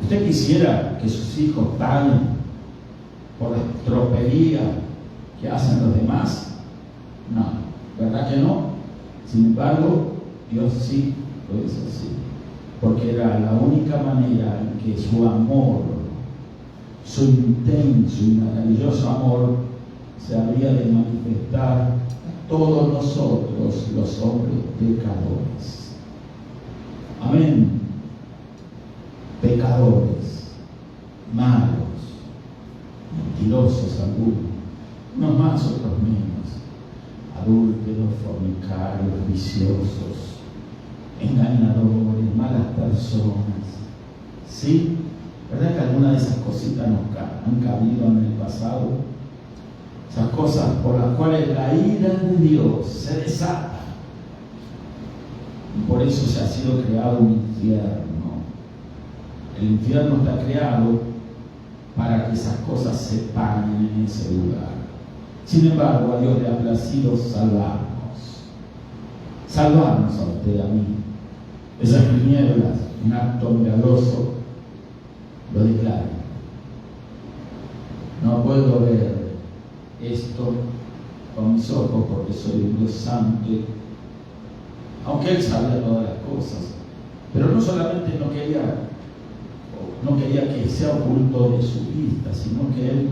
[SPEAKER 1] ¿Usted quisiera que sus hijos paguen por la tropelía que hacen los demás? No, ¿verdad que no? Sin embargo, Dios sí lo hizo así, porque era la única manera en que su amor, su intenso y maravilloso amor, se había de manifestar a todos nosotros, los hombres pecadores. Amén. Pecadores, malos, mentirosos algunos, unos más, otros menos, adúlteros, fornicarios, viciosos, engañadores, malas personas. ¿Sí? ¿Verdad que algunas de esas cositas nos han cabido en el pasado? Esas cosas por las cuales la ira de Dios se desata. Y por eso se ha sido creado un infierno. El infierno está creado para que esas cosas se paguen en ese lugar. Sin embargo, a Dios le ha placido salvarnos. Salvarnos a usted y a mí. Esas tinieblas, un acto milagroso, lo declaro. No puedo ver esto con mis ojos porque soy un Dios santo, aunque Él sabía todas las cosas. Pero no solamente no quería que sea oculto de su vista, sino que Él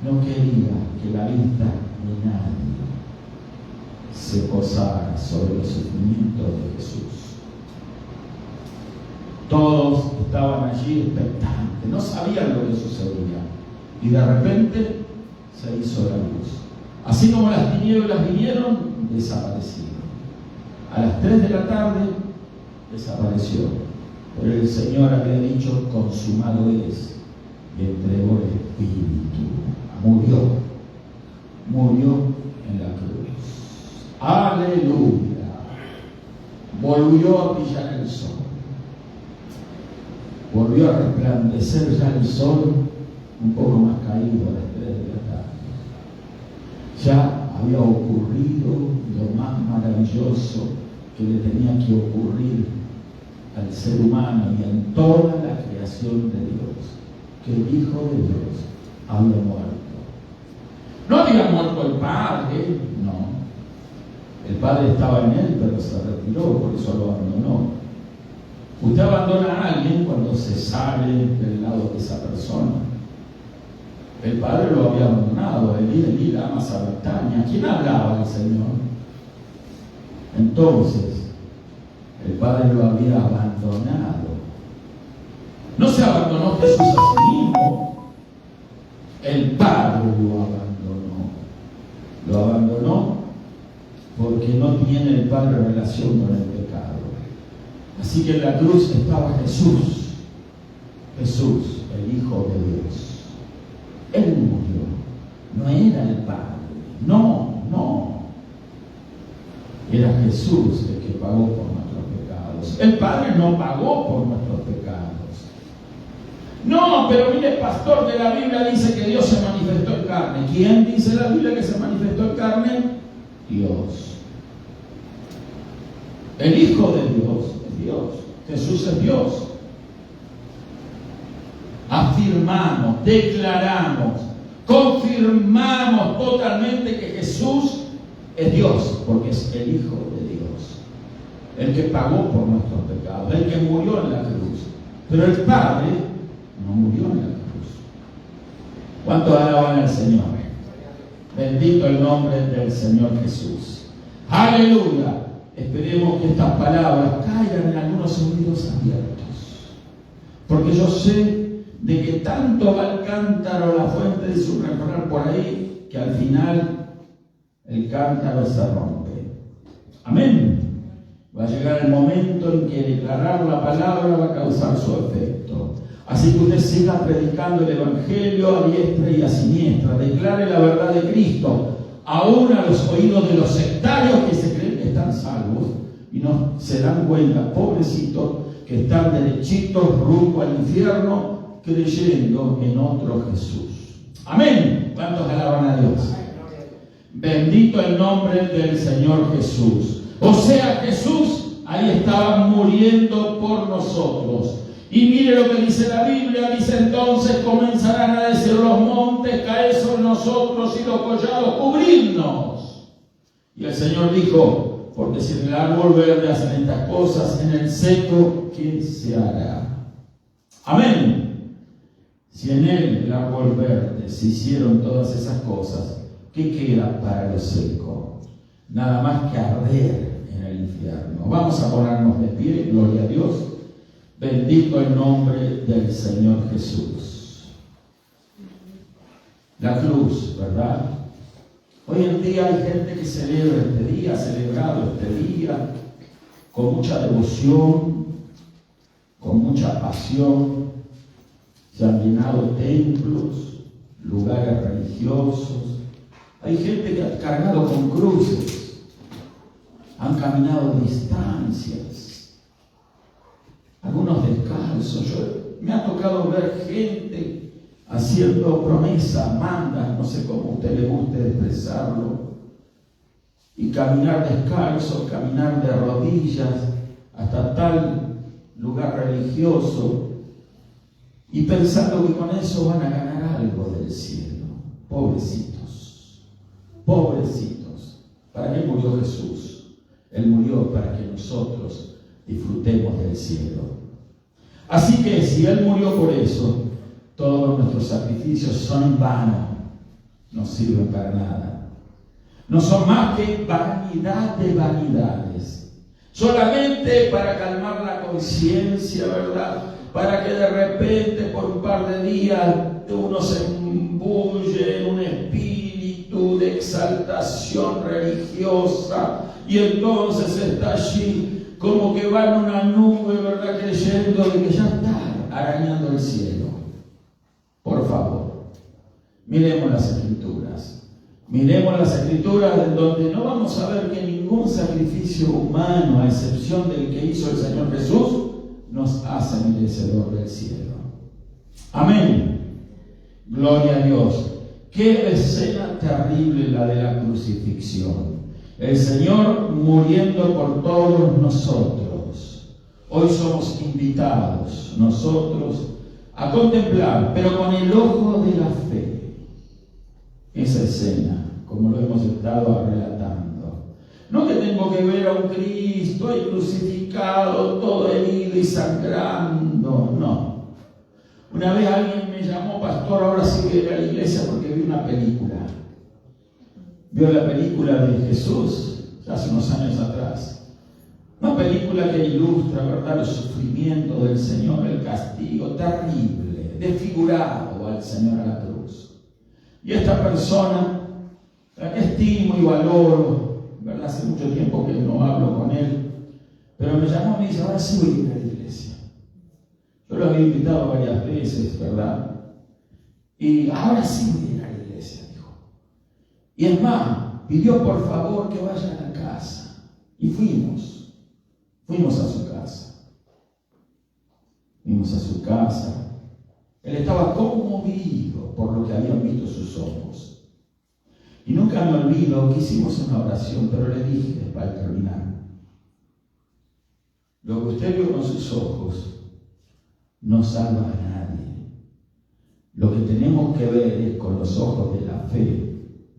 [SPEAKER 1] no quería que la vista de nadie se posara sobre los sufrimientos de Jesús. Todos estaban allí expectantes, no sabían lo que sucedía, y de repente se hizo la luz. Así como las tinieblas vinieron, desaparecieron. A las 3 de la tarde desapareció, pero el Señor había dicho: consumado es, y entregó el Espíritu. Murió en la cruz. Aleluya. Volvió a brillar el sol. Volvió a resplandecer ya el sol, un poco más caído a las 3 de la tarde. Ya había ocurrido lo más maravilloso que le tenía que ocurrir al ser humano y en toda la creación de Dios, que el Hijo de Dios había muerto. No había muerto el Padre, no. El Padre estaba en él, pero se retiró, por eso lo abandonó. Usted abandona a alguien cuando se sale del lado de esa persona. El Padre lo había abandonado. Elí, lama sabactani. ¿A quién hablaba el Señor? Entonces, el Padre lo había abandonado No se abandonó Jesús a sí mismo. El Padre lo abandonó. Lo abandonó porque no tiene el Padre relación con el pecado. Así que en la cruz estaba Jesús. Jesús, el Hijo de Dios. Él murió. No era el Padre. No. Era Jesús el que pagó por nuestros pecados. El Padre no pagó por nuestros pecados. No, pero mire, pastor, de la Biblia dice que Dios se manifestó en carne. ¿Quién dice la Biblia que se manifestó en carne? Dios. El Hijo de Dios es Dios. Jesús es Dios. Afirmamos, declaramos, confirmamos totalmente que Jesús es Dios, porque es el Hijo de Dios, el que pagó por nuestros pecados, el que murió en la cruz. Pero el Padre no murió en la cruz. ¿Cuántos alaban al Señor? Bendito el nombre del Señor Jesús. ¡Aleluya! Esperemos que estas palabras caigan en algunos oídos abiertos, porque yo sé de que tanto va el cántaro, la fuente de su refrán por ahí, que al final el cántaro se rompe. Amén. Va a llegar el momento en que declarar la palabra va a causar su efecto. Así que usted siga predicando el Evangelio a diestra y a siniestra. Declare la verdad de Cristo, aún a los oídos de los sectarios que se creen que están salvos y no se dan cuenta, pobrecitos, que están derechitos rumbo al infierno, creyendo en otro Jesús. Amén. ¿Cuántos alaban a Dios? Bendito el nombre del Señor Jesús. O sea, Jesús ahí estaba muriendo por nosotros. Y mire lo que dice la Biblia. Dice: entonces comenzarán a decir los montes, caed sobre nosotros, y los collados, cubrirnos. Y el Señor dijo: porque si en el árbol verde hacen estas cosas, en el seco, ¿qué se hará? Amén. Si en él, el árbol verde, se hicieron todas esas cosas, ¿qué queda para lo seco? Nada más que arder en el infierno. Vamos a ponernos de pie, gloria a Dios. Bendito el nombre del Señor Jesús. La cruz, ¿verdad? Hoy en día hay gente que celebra este día, ha celebrado este día con mucha devoción, con mucha pasión. Se han llenado templos, lugares religiosos. Hay gente que ha cargado con cruces, han caminado distancias, algunos descalzos. Me ha tocado ver gente haciendo promesas, mandas, no sé cómo a usted le guste expresarlo, y caminar descalzo, caminar de rodillas hasta tal lugar religioso, y pensando que con eso van a ganar algo del cielo. Pobrecitos, pobrecitos. ¿Para qué murió Jesús? Él murió para que nosotros disfrutemos del cielo. Así que si Él murió por eso, todos nuestros sacrificios son en vano, no sirven para nada. No son más que vanidad de vanidades, solamente para calmar la conciencia, ¿verdad? Para que de repente por un par de días uno se embulle en un espíritu de exaltación religiosa, y entonces está allí como que va en una nube, ¿verdad? Creyendo de que ya está arañando el cielo. Por favor, miremos las Escrituras. Miremos las Escrituras, en donde no vamos a ver que ningún sacrificio humano, a excepción del que hizo el Señor Jesús, nos hace merecedor del cielo. Amén. Gloria a Dios. Qué escena terrible la de la crucifixión. El Señor muriendo por todos nosotros. Hoy somos invitados nosotros a contemplar, pero con el ojo de la fe, esa escena, como lo hemos estado relatando. No que tengo que ver a un Cristo ahí crucificado, todo herido y sangrando, no. Una vez alguien me llamó: pastor, ahora sí voy a ir a la iglesia porque vi una película. Vio la película de Jesús hace unos años atrás. Una película que ilustra, ¿verdad?, el sufrimiento del Señor, el castigo terrible, desfigurado al Señor a la cruz. Y esta persona, la que estimo y valoro, ¿verdad?, hace mucho tiempo que no hablo con él, pero me llamó y me dice: ahora sí voy a ir a la iglesia. Yo lo había invitado varias veces, ¿verdad? Y ahora sí voy a ir a la iglesia, dijo. Y es más, pidió por favor que vaya a la casa. Y fuimos a su casa. Fuimos a su casa. Él estaba conmovido por lo que habían visto sus ojos. Y nunca me olvido que hicimos una oración, pero le dije para terminar: lo que usted vio con sus ojos no salva a nadie. Lo que tenemos que ver es con los ojos de la fe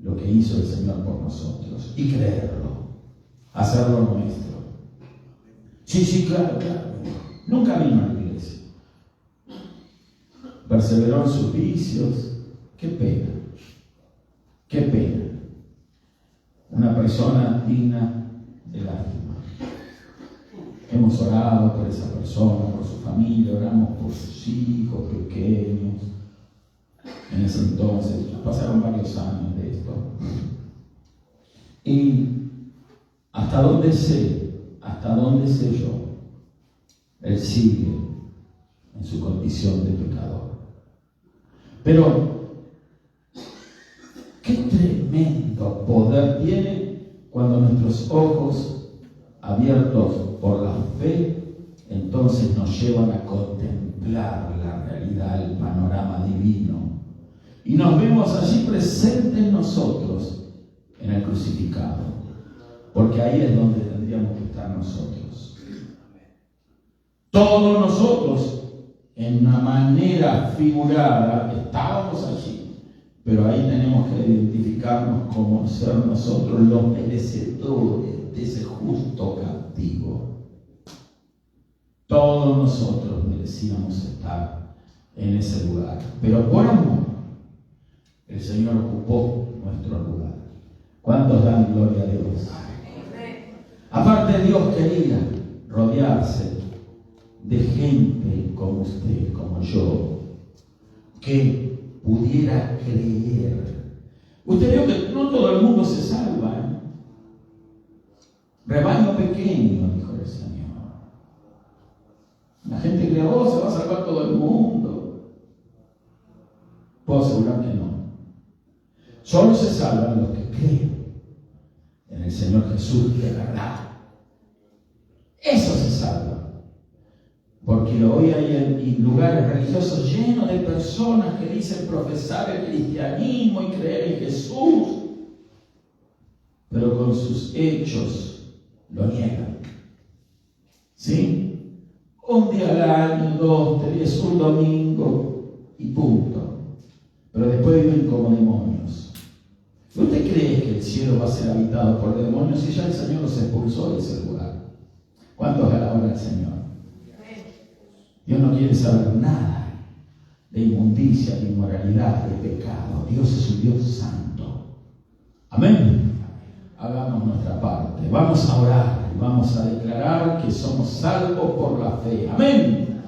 [SPEAKER 1] lo que hizo el Señor por nosotros y creerlo, hacerlo nuestro. Sí, claro. Nunca vino a la iglesia. Perseveró en sus vicios. Qué pena. Una persona digna de lástima. Hemos orado por esa persona, por su familia, oramos por sus hijos pequeños. En ese entonces, pasaron varios años de esto. Y hasta donde sé yo, él sigue en su condición de pecador. Pero qué tremendo poder tiene cuando nuestros ojos abiertos por la fe, entonces nos llevan a contemplar la realidad, el panorama divino. Y nos vemos allí presentes nosotros en el crucificado. Porque ahí es donde tendríamos que estar nosotros. Todos nosotros, en una manera figurada, estábamos allí. Pero ahí tenemos que identificarnos como ser nosotros los merecedores de ese justo castigo. Todos nosotros merecíamos estar en ese lugar. Pero por amor, el Señor ocupó nuestro lugar. ¿Cuántos dan gloria a Dios? Aparte, Dios quería rodearse de gente como usted, como yo, que pudiera creer. Usted vio que no todo el mundo se salva, ¿eh? Rebaño pequeño, dijo el Señor. La gente cree: oh, se va a salvar todo el mundo. Puedo asegurar que no. Solo se salvan los que creen en el Señor Jesús de verdad. Eso se salva. Porque hoy hay en lugares religiosos llenos de personas que dicen profesar el cristianismo y creer en Jesús, pero con sus hechos lo niegan. ¿Sí? Un día al año, 2, 3, un domingo y punto. Pero después viven como demonios. ¿Usted cree que el cielo va a ser habitado por demonios si ya el Señor los expulsó de ese lugar? ¿Cuántos alaban al Señor? Dios no quiere saber nada de inmundicia, de inmoralidad, de pecado. Dios es un Dios santo. Amén. Hagamos nuestra parte. Vamos a orar y vamos a declarar que somos salvos por la fe. Amén.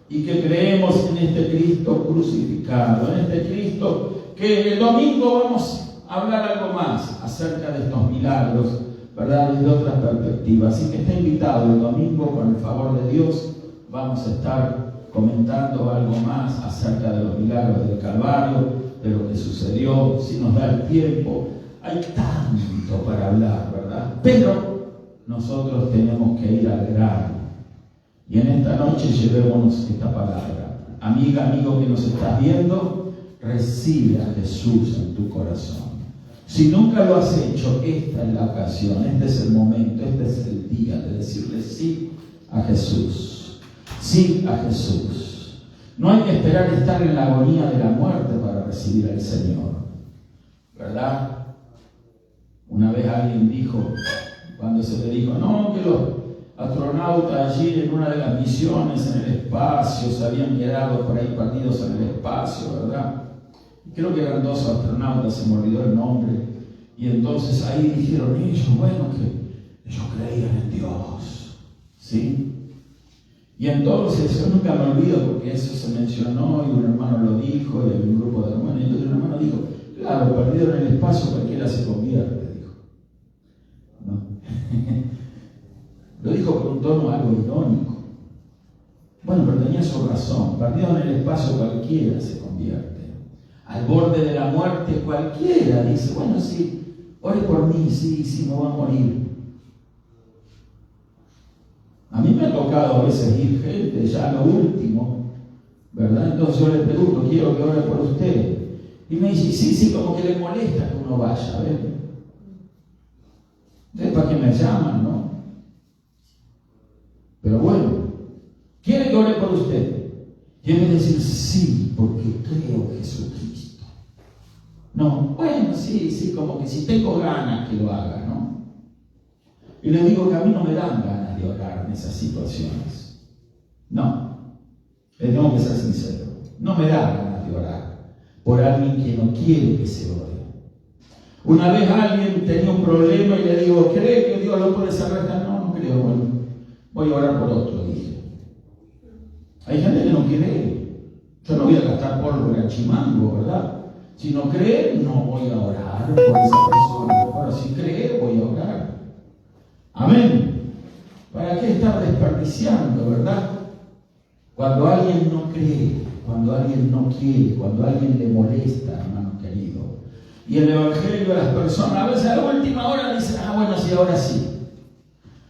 [SPEAKER 1] Y que creemos en este Cristo crucificado, en este Cristo que el domingo vamos a hablar algo más acerca de estos milagros, ¿verdad? Desde otras perspectivas. Así que está invitado el domingo, con el favor de Dios. Vamos a estar comentando algo más acerca de los milagros del Calvario, de lo que sucedió, si nos da el tiempo. Hay tanto para hablar, ¿verdad? Pero nosotros tenemos que ir al grano. Y en esta noche llevémonos esta palabra. Amiga, amigo que nos estás viendo, recibe a Jesús en tu corazón. Si nunca lo has hecho, esta es la ocasión, este es el momento, este es el día de decirle sí a Jesús. Sí a Jesús. No hay que esperar estar en la agonía de la muerte para recibir al Señor, ¿verdad? Una vez alguien dijo, cuando se le dijo, no, que los astronautas allí en una de las misiones en el espacio se habían quedado por ahí perdidos en el espacio, ¿verdad? Creo que eran 2 astronautas, se me olvidó el nombre. Y entonces ahí dijeron ellos, bueno, que ellos creían en Dios. ¿Sí? Y entonces, yo nunca me olvido porque eso se mencionó y un hermano lo dijo y había un grupo de hermanos. Y entonces un hermano dijo, claro, perdido en el espacio cualquiera se convierte, dijo. ¿No? Lo dijo con un tono algo irónico. Bueno, pero tenía su razón. Perdido en el espacio cualquiera se convierte. Al borde de la muerte cualquiera dice, bueno, sí, ore por mí, sí, me voy a morir. A mí me ha tocado a veces ir gente, ya lo último, ¿verdad? Entonces yo le pregunto, quiero que ore por usted. Y me dice, sí, como que le molesta que uno vaya, ¿ves? Es para que me llaman, ¿no? Pero bueno, ¿quiere que ore por usted? Y él me dice, sí, porque creo en Jesucristo. No, bueno, sí, como que si tengo ganas que lo haga, ¿no? Y le digo que a mí no me dan ganas de orar en esas situaciones. No, le tengo que ser sincero. No me da ganas de orar por alguien que no quiere que se ore. Una vez alguien tenía un problema y le digo, ¿cree que Dios lo puede salvar? No creo, bueno, voy a orar por otro, dije. Hay gente que no quiere. Yo no voy a gastar pólvora en Chimango, ¿verdad? Si no cree, no voy a orar por esa persona. Ahora, si cree, voy a orar. Amén. ¿Para qué estar desperdiciando, verdad? Cuando alguien no cree, cuando alguien no quiere, cuando alguien le molesta, hermano querido. Y el evangelio a las personas, a veces a la última hora dicen, bueno, sí, ahora sí.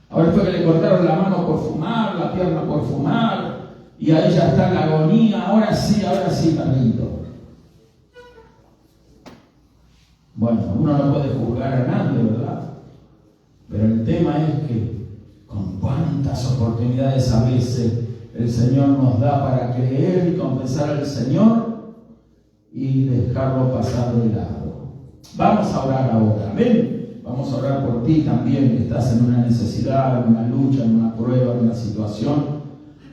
[SPEAKER 1] Ahora fue que le cortaron la mano por fumar, la pierna por fumar, y ahí ya está la agonía, ahora sí, me rindo. Bueno, uno no puede juzgar a nadie, ¿verdad? Pero el tema es que con cuántas oportunidades a veces el Señor nos da para creer y confesar al Señor y dejarlo pasar de lado. Vamos a orar ahora, amén. Vamos a orar por ti también, que estás en una necesidad, en una lucha, en una prueba, en una situación.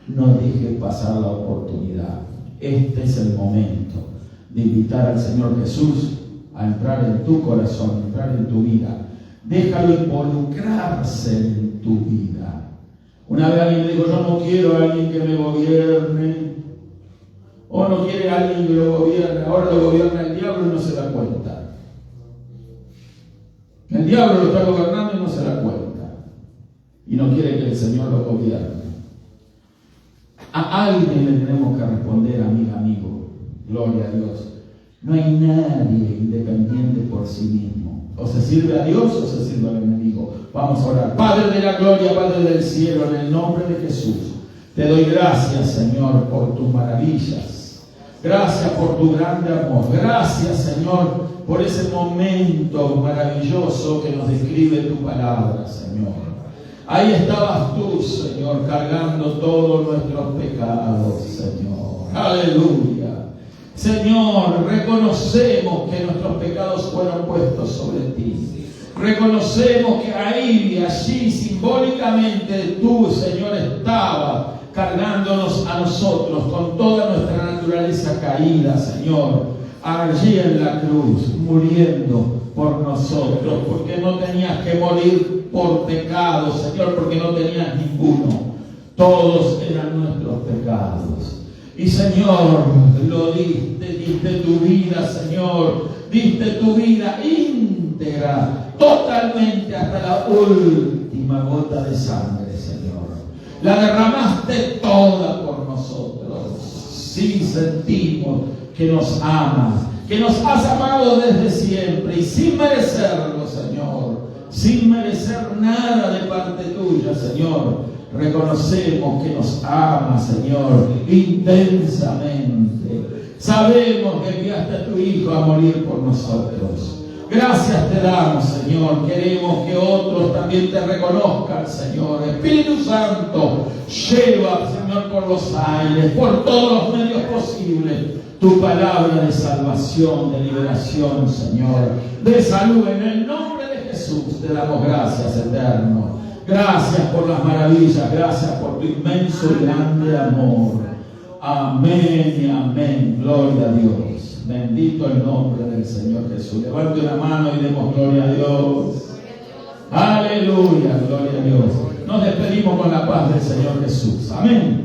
[SPEAKER 1] No dejes pasar la oportunidad. Este es el momento de invitar al Señor Jesús a entrar en tu corazón, a entrar en tu vida. Déjalo involucrarse en tu vida. Una vez alguien me dijo, yo no quiero a alguien que me gobierne. O no quiere a alguien que lo gobierne. Ahora lo gobierna el diablo y no se da cuenta. El diablo lo está gobernando y no se da cuenta. Y no quiere que el Señor lo gobierne. A alguien le tenemos que responder, amigo. Gloria a Dios. No hay nadie independiente por sí mismo. O se sirve a Dios o se sirve al enemigo. Vamos a orar. Padre de la gloria, Padre del cielo, en el nombre de Jesús, te doy gracias, Señor, por tus maravillas. Gracias por tu grande amor. Gracias, Señor, por ese momento maravilloso que nos describe tu palabra, Señor. Ahí estabas tú, Señor, cargando todos nuestros pecados, Señor. Aleluya. Señor, reconocemos que nuestros pecados fueron puestos sobre ti. Reconocemos que ahí, allí, simbólicamente, tú, Señor, estabas cargándonos a nosotros con toda nuestra naturaleza caída, Señor, allí en la cruz, muriendo por nosotros, porque no tenías que morir por pecado, Señor, porque no tenías ninguno. Todos eran nuestros pecados. Y Señor, lo diste tu vida, Señor, diste tu vida íntegra, totalmente hasta la última gota de sangre, Señor. La derramaste toda por nosotros. Sí, sentimos que nos amas, que nos has amado desde siempre y sin merecerlo, Señor, sin merecer nada de parte tuya, Señor. Reconocemos que nos ama, Señor, intensamente. Sabemos que enviaste a tu Hijo a morir por nosotros. Gracias te damos, Señor. Queremos que otros también te reconozcan, Señor. Espíritu Santo, lleva, Señor, por los aires, por todos los medios posibles, tu palabra de salvación, de liberación, Señor, de salud. En el nombre de Jesús te damos gracias, eterno. Gracias por las maravillas, gracias por tu inmenso y grande amor. Amén y amén. Gloria a Dios. Bendito el nombre del Señor Jesús. Levante una mano y demos gloria a Dios. Aleluya, gloria a Dios. Nos despedimos con la paz del Señor Jesús. Amén.